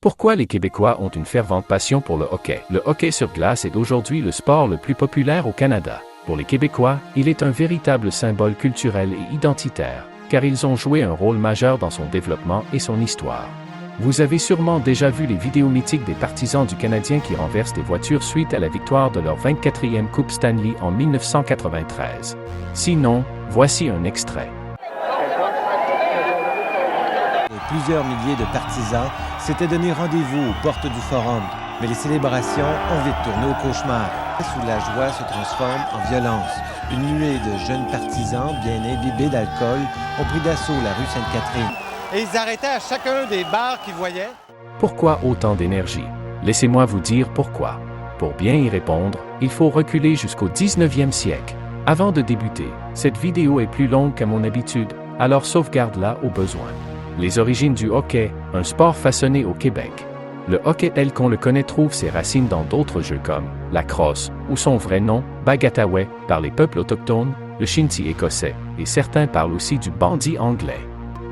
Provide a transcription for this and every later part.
Pourquoi les Québécois ont une fervente passion pour le hockey? Le hockey sur glace est aujourd'hui le sport le plus populaire au Canada. Pour les Québécois, il est un véritable symbole culturel et identitaire, car ils ont joué un rôle majeur dans son développement et son histoire. Vous avez sûrement déjà vu les vidéos mythiques des partisans du Canadien qui renversent des voitures suite à la victoire de leur 24e Coupe Stanley en 1993. Sinon, voici un extrait. Plusieurs milliers de partisans s'étaient donné rendez-vous aux portes du Forum, mais les célébrations ont vite tourné au cauchemar, où la joie se transforme en violence. Une nuée de jeunes partisans bien imbibés d'alcool ont pris d'assaut la rue Sainte-Catherine. Et ils arrêtaient à chacun des bars qu'ils voyaient. Pourquoi autant d'énergie? Laissez-moi vous dire pourquoi. Pour bien y répondre, il faut reculer jusqu'au 19e siècle. Avant de débuter, cette vidéo est plus longue qu'à mon habitude, alors sauvegarde-la au besoin. Les origines du hockey, un sport façonné au Québec. Le hockey tel qu'on le connaît trouve ses racines dans d'autres jeux comme la crosse, ou son vrai nom, bagataway, par les peuples autochtones, le shinty écossais, et certains parlent aussi du bandy anglais.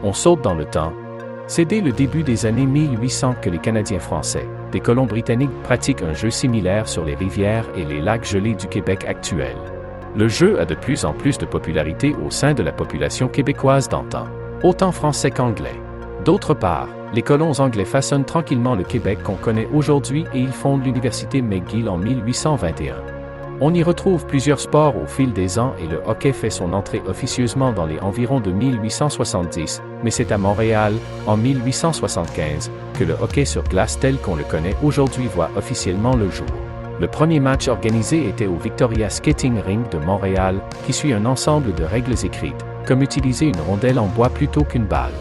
On saute dans le temps. C'est dès le début des années 1800 que les Canadiens français, des colons britanniques, pratiquent un jeu similaire sur les rivières et les lacs gelés du Québec actuel. Le jeu a de plus en plus de popularité au sein de la population québécoise d'antan, autant français qu'anglais. D'autre part, les colons anglais façonnent tranquillement le Québec qu'on connaît aujourd'hui et ils fondent l'université McGill en 1821. On y retrouve plusieurs sports au fil des ans et le hockey fait son entrée officieusement dans les environs de 1870, mais c'est à Montréal, en 1875, que le hockey sur glace tel qu'on le connaît aujourd'hui voit officiellement le jour. Le premier match organisé était au Victoria Skating Rink de Montréal, qui suit un ensemble de règles écrites, comme utiliser une rondelle en bois plutôt qu'une balle.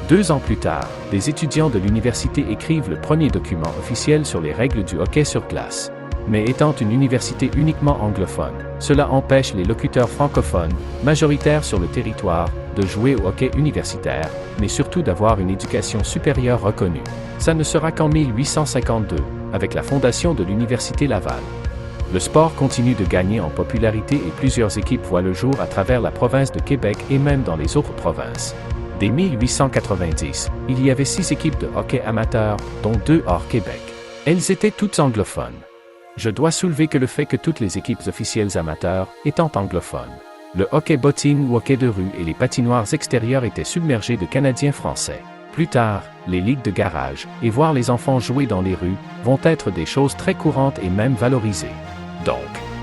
2 ans plus tard, des étudiants de l'université écrivent le premier document officiel sur les règles du hockey sur glace. Mais étant une université uniquement anglophone, cela empêche les locuteurs francophones, majoritaires sur le territoire, de jouer au hockey universitaire, mais surtout d'avoir une éducation supérieure reconnue. Ça ne sera qu'en 1852, avec la fondation de l'Université Laval. Le sport continue de gagner en popularité et plusieurs équipes voient le jour à travers la province de Québec et même dans les autres provinces. Dès 1890, il y avait 6 équipes de hockey amateurs, dont 2 hors Québec. Elles étaient toutes anglophones. Je dois soulever que le fait que toutes les équipes officielles amateurs étant anglophones, le hockey bottine ou hockey de rue et les patinoires extérieures étaient submergés de Canadiens français. Plus tard, les ligues de garage, et voir les enfants jouer dans les rues, vont être des choses très courantes et même valorisées. Donc,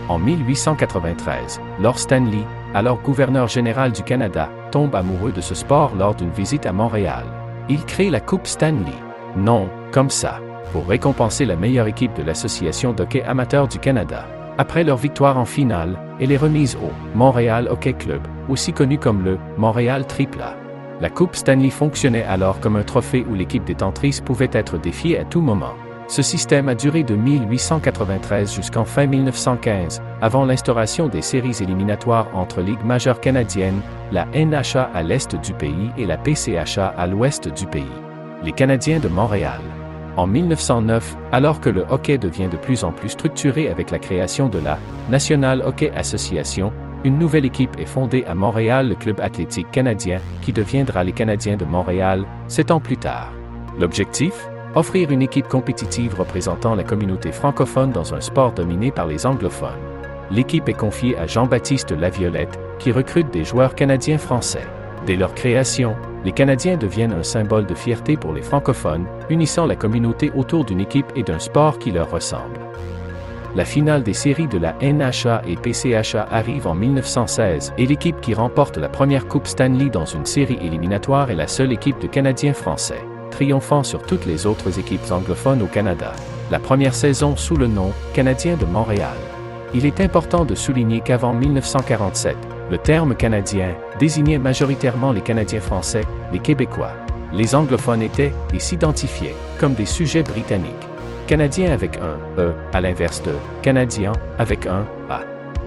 en 1893, Lord Stanley, alors gouverneur général du Canada, tombe amoureux de ce sport lors d'une visite à Montréal. Il crée la Coupe Stanley. Non, comme ça, pour récompenser la meilleure équipe de l'Association d'hockey amateur du Canada. Après leur victoire en finale, elle est remise au Montréal Hockey Club, aussi connu comme le Montréal Tripla. La Coupe Stanley fonctionnait alors comme un trophée où l'équipe détentrice pouvait être défiée à tout moment. Ce système a duré de 1893 jusqu'en fin 1915, avant l'instauration des séries éliminatoires entre ligues majeures canadiennes, la NHA à l'est du pays et la PCHA à l'ouest du pays. Les Canadiens de Montréal. En 1909, alors que le hockey devient de plus en plus structuré avec la création de la National Hockey Association, une nouvelle équipe est fondée à Montréal, le Club athlétique canadien, qui deviendra les Canadiens de Montréal, 7 ans plus tard. L'objectif? Offrir une équipe compétitive représentant la communauté francophone dans un sport dominé par les anglophones. L'équipe est confiée à Jean-Baptiste Laviolette, qui recrute des joueurs canadiens-français. Dès leur création, les Canadiens deviennent un symbole de fierté pour les francophones, unissant la communauté autour d'une équipe et d'un sport qui leur ressemble. La finale des séries de la NHA et PCHA arrive en 1916 et l'équipe qui remporte la première Coupe Stanley dans une série éliminatoire est la seule équipe de Canadiens français, triomphant sur toutes les autres équipes anglophones au Canada. La première saison sous le nom « Canadiens de Montréal ». Il est important de souligner qu'avant 1947, le terme « Canadien » désignait majoritairement les Canadiens français, les Québécois. Les anglophones étaient et s'identifiaient comme des sujets britanniques. Canadien avec un « E » à l'inverse de « Canadien » avec un « A ».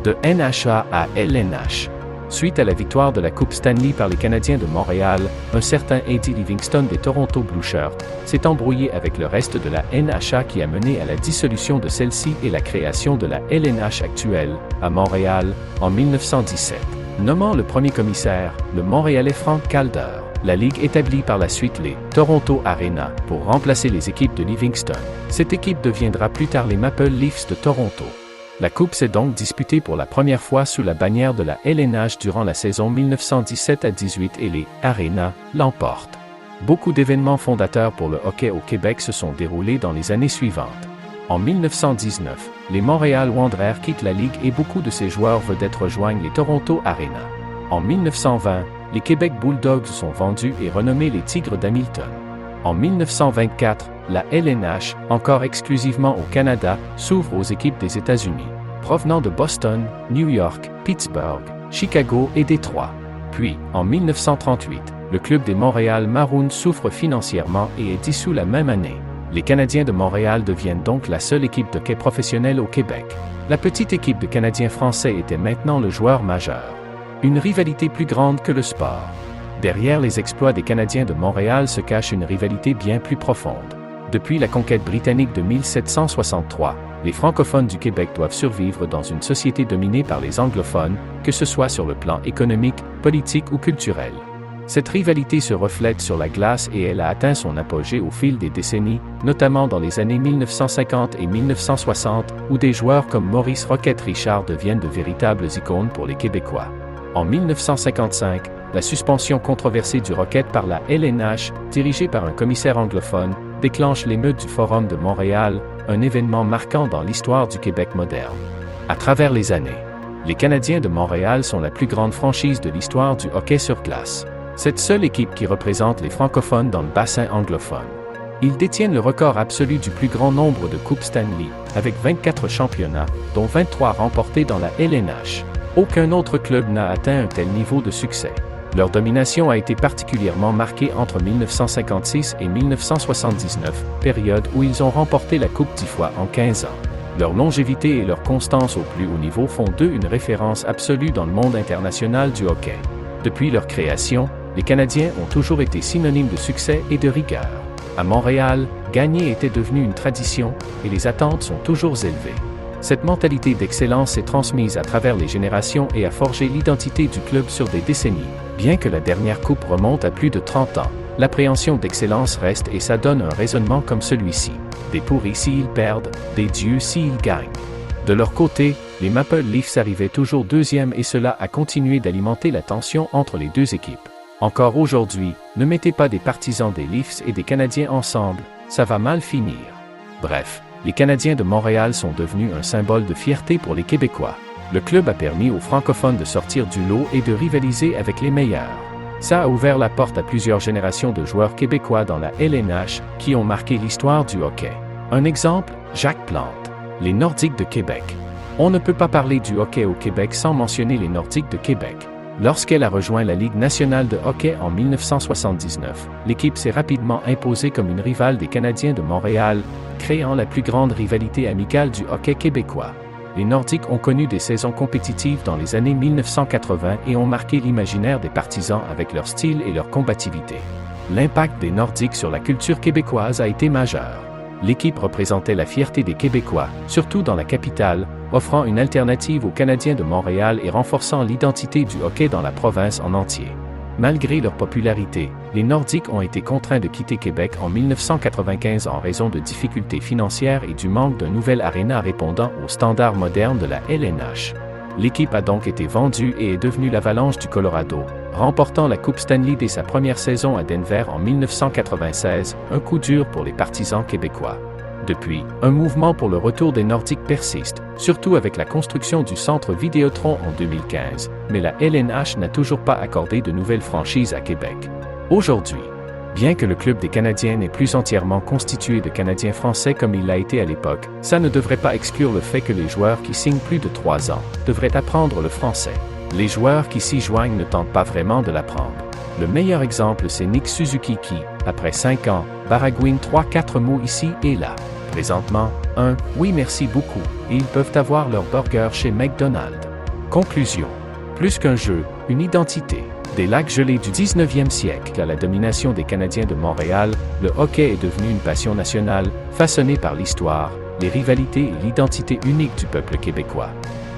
De NHA à LNH. Suite à la victoire de la Coupe Stanley par les Canadiens de Montréal, un certain Eddie Livingston des Toronto Blue Shirts s'est embrouillé avec le reste de la NHA qui a mené à la dissolution de celle-ci et la création de la LNH actuelle, à Montréal, en 1917. Nommant le premier commissaire, le Montréalais Frank Calder. La Ligue établit par la suite les Toronto Arena pour remplacer les équipes de Livingston. Cette équipe deviendra plus tard les Maple Leafs de Toronto. La Coupe s'est donc disputée pour la première fois sous la bannière de la LNH durant la saison 1917 à 18 et les Arena l'emportent. Beaucoup d'événements fondateurs pour le hockey au Québec se sont déroulés dans les années suivantes. En 1919, les Montréal Wanderers quittent la Ligue et beaucoup de ses joueurs vedettes rejoignent les Toronto Arena. En 1920, les Québec Bulldogs sont vendus et renommés les Tigres d'Hamilton. En 1924, la LNH, encore exclusivement au Canada, s'ouvre aux équipes des États-Unis, provenant de Boston, New York, Pittsburgh, Chicago et Détroit. Puis, en 1938, le club des Montréal Maroons souffre financièrement et est dissous la même année. Les Canadiens de Montréal deviennent donc la seule équipe de hockey professionnelle au Québec. La petite équipe de Canadiens français était maintenant le joueur majeur. Une rivalité plus grande que le sport. Derrière les exploits des Canadiens de Montréal se cache une rivalité bien plus profonde. Depuis la conquête britannique de 1763, les francophones du Québec doivent survivre dans une société dominée par les anglophones, que ce soit sur le plan économique, politique ou culturel. Cette rivalité se reflète sur la glace et elle a atteint son apogée au fil des décennies, notamment dans les années 1950 et 1960, où des joueurs comme Maurice Rocket Richard deviennent de véritables icônes pour les Québécois. En 1955, la suspension controversée du Rocket par la LNH, dirigée par un commissaire anglophone, déclenche l'émeute du Forum de Montréal, un événement marquant dans l'histoire du Québec moderne. À travers les années, les Canadiens de Montréal sont la plus grande franchise de l'histoire du hockey sur glace. Cette seule équipe qui représente les francophones dans le bassin anglophone. Ils détiennent le record absolu du plus grand nombre de Coupes Stanley, avec 24 championnats, dont 23 remportés dans la LNH. Aucun autre club n'a atteint un tel niveau de succès. Leur domination a été particulièrement marquée entre 1956 et 1979, période où ils ont remporté la Coupe 10 fois en 15 ans. Leur longévité et leur constance au plus haut niveau font d'eux une référence absolue dans le monde international du hockey. Depuis leur création, les Canadiens ont toujours été synonymes de succès et de rigueur. À Montréal, gagner était devenu une tradition et les attentes sont toujours élevées. Cette mentalité d'excellence s'est transmise à travers les générations et a forgé l'identité du club sur des décennies. Bien que la dernière coupe remonte à plus de 30 ans, l'appréhension d'excellence reste et ça donne un raisonnement comme celui-ci. Des pourris s'ils perdent, des dieux s'ils gagnent. De leur côté, les Maple Leafs arrivaient toujours deuxième et cela a continué d'alimenter la tension entre les deux équipes. Encore aujourd'hui, ne mettez pas des partisans des Leafs et des Canadiens ensemble, ça va mal finir. Bref, les Canadiens de Montréal sont devenus un symbole de fierté pour les Québécois. Le club a permis aux francophones de sortir du lot et de rivaliser avec les meilleurs. Ça a ouvert la porte à plusieurs générations de joueurs québécois dans la LNH qui ont marqué l'histoire du hockey. Un exemple, Jacques Plante. Les Nordiques de Québec. On ne peut pas parler du hockey au Québec sans mentionner les Nordiques de Québec. Lorsqu'elle a rejoint la Ligue nationale de hockey en 1979, l'équipe s'est rapidement imposée comme une rivale des Canadiens de Montréal, créant la plus grande rivalité amicale du hockey québécois. Les Nordiques ont connu des saisons compétitives dans les années 1980 et ont marqué l'imaginaire des partisans avec leur style et leur combativité. L'impact des Nordiques sur la culture québécoise a été majeur. L'équipe représentait la fierté des Québécois, surtout dans la capitale, offrant une alternative aux Canadiens de Montréal et renforçant l'identité du hockey dans la province en entier. Malgré leur popularité, les Nordiques ont été contraints de quitter Québec en 1995 en raison de difficultés financières et du manque d'un nouvel aréna répondant aux standards modernes de la LNH. L'équipe a donc été vendue et est devenue l'Avalanche du Colorado, remportant la Coupe Stanley dès sa première saison à Denver en 1996, un coup dur pour les partisans québécois. Depuis, un mouvement pour le retour des Nordiques persiste, surtout avec la construction du centre Vidéotron en 2015, mais la LNH n'a toujours pas accordé de nouvelles franchises à Québec. Aujourd'hui, bien que le club des Canadiens n'est plus entièrement constitué de Canadiens français comme il l'a été à l'époque, ça ne devrait pas exclure le fait que les joueurs qui signent plus de 3 ans devraient apprendre le français. Les joueurs qui s'y joignent ne tentent pas vraiment de l'apprendre. Le meilleur exemple, c'est Nick Suzuki qui, après 5 ans, baragouine 3-4 mots ici et là. Présentement, oui merci beaucoup, et ils peuvent avoir leur burger chez McDonald's. Conclusion. Plus qu'un jeu, une identité. Des lacs gelés du 19e siècle à la domination des Canadiens de Montréal, le hockey est devenu une passion nationale, façonnée par l'histoire, les rivalités et l'identité unique du peuple québécois.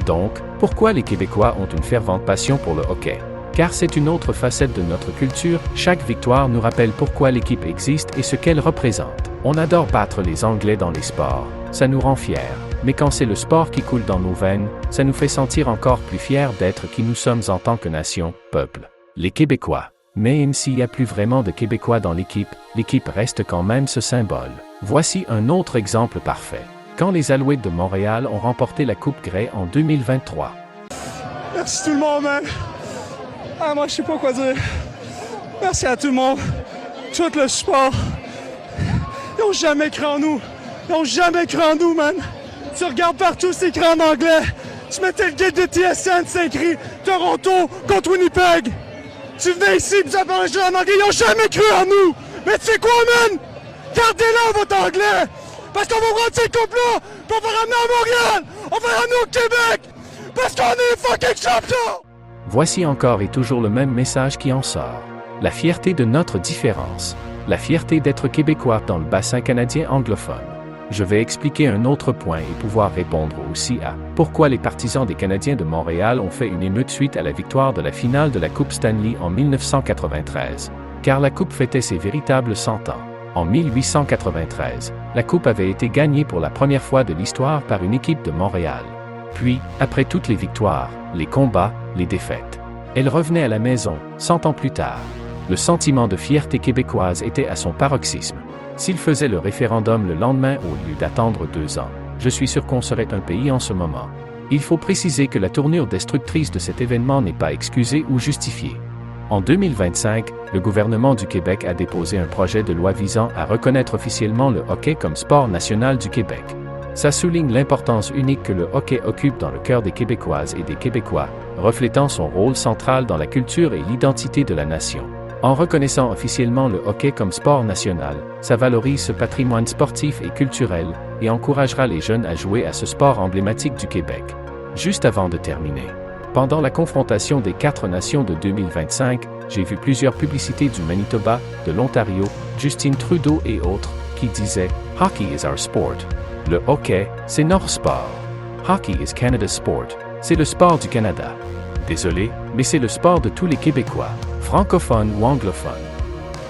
Donc, pourquoi les Québécois ont une fervente passion pour le hockey? Car c'est une autre facette de notre culture, chaque victoire nous rappelle pourquoi l'équipe existe et ce qu'elle représente. On adore battre les Anglais dans les sports, ça nous rend fiers. Mais quand c'est le sport qui coule dans nos veines, ça nous fait sentir encore plus fiers d'être qui nous sommes en tant que nation, peuple. Les Québécois. Mais même s'il n'y a plus vraiment de Québécois dans l'équipe reste quand même ce symbole. Voici un autre exemple parfait. Quand les Alouettes de Montréal ont remporté la Coupe Grey en 2023. Merci tout le monde, man. Moi, je sais pas quoi dire. Merci à tout le monde. Tout le support. Ils ont jamais cru en nous. Ils ont jamais cru en nous, man. Tu regardes partout, c'est écrit en anglais. Tu mettais le guide de TSN, c'est écrit Toronto contre Winnipeg. Tu venais ici, puis ça parlait en anglais. Ils ont jamais cru en nous. Mais tu sais quoi, man? Gardez-le, votre anglais. Parce qu'on va prendre ces coupes-là, puis on va ramener à Montréal. On va ramener au Québec. Parce qu'on est fucking champions. Voici encore et toujours le même message qui en sort. La fierté de notre différence. La fierté d'être Québécois dans le bassin canadien anglophone. Je vais expliquer un autre point et pouvoir répondre aussi à pourquoi les partisans des Canadiens de Montréal ont fait une émeute suite à la victoire de la finale de la Coupe Stanley en 1993. Car la Coupe fêtait ses véritables 100 ans. En 1893, la Coupe avait été gagnée pour la première fois de l'histoire par une équipe de Montréal. Puis, après toutes les victoires, les combats, les défaites, elle revenait à la maison, 100 ans plus tard. Le sentiment de fierté québécoise était à son paroxysme. S'il faisait le référendum le lendemain au lieu d'attendre 2 ans, je suis sûr qu'on serait un pays en ce moment. Il faut préciser que la tournure destructrice de cet événement n'est pas excusée ou justifiée. En 2025, le gouvernement du Québec a déposé un projet de loi visant à reconnaître officiellement le hockey comme sport national du Québec. Ça souligne l'importance unique que le hockey occupe dans le cœur des Québécoises et des Québécois, reflétant son rôle central dans la culture et l'identité de la nation. En reconnaissant officiellement le hockey comme sport national, ça valorise ce patrimoine sportif et culturel et encouragera les jeunes à jouer à ce sport emblématique du Québec. Juste avant de terminer, pendant la confrontation des 4 nations de 2025, j'ai vu plusieurs publicités du Manitoba, de l'Ontario, Justin Trudeau et autres, qui disaient « Hockey is our sport ». Le hockey, c'est notre sport. Hockey is Canada's sport. C'est le sport du Canada. Désolé, mais c'est le sport de tous les Québécois, francophones ou anglophones.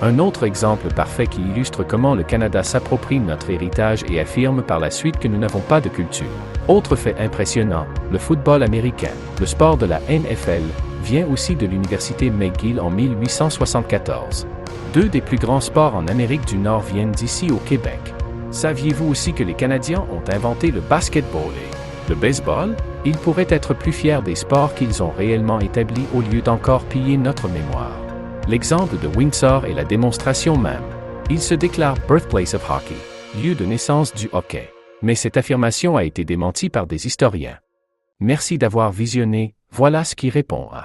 Un autre exemple parfait qui illustre comment le Canada s'approprie notre héritage et affirme par la suite que nous n'avons pas de culture. Autre fait impressionnant, le football américain, le sport de la NFL, vient aussi de l'université McGill en 1874. 2 des plus grands sports en Amérique du Nord viennent d'ici au Québec. Saviez-vous aussi que les Canadiens ont inventé le basketball et le baseball? Ils pourraient être plus fiers des sports qu'ils ont réellement établis au lieu d'encore piller notre mémoire. L'exemple de Windsor est la démonstration même. Il se déclare « Birthplace of Hockey », lieu de naissance du hockey. Mais cette affirmation a été démentie par des historiens. Merci d'avoir visionné, voilà ce qui répond à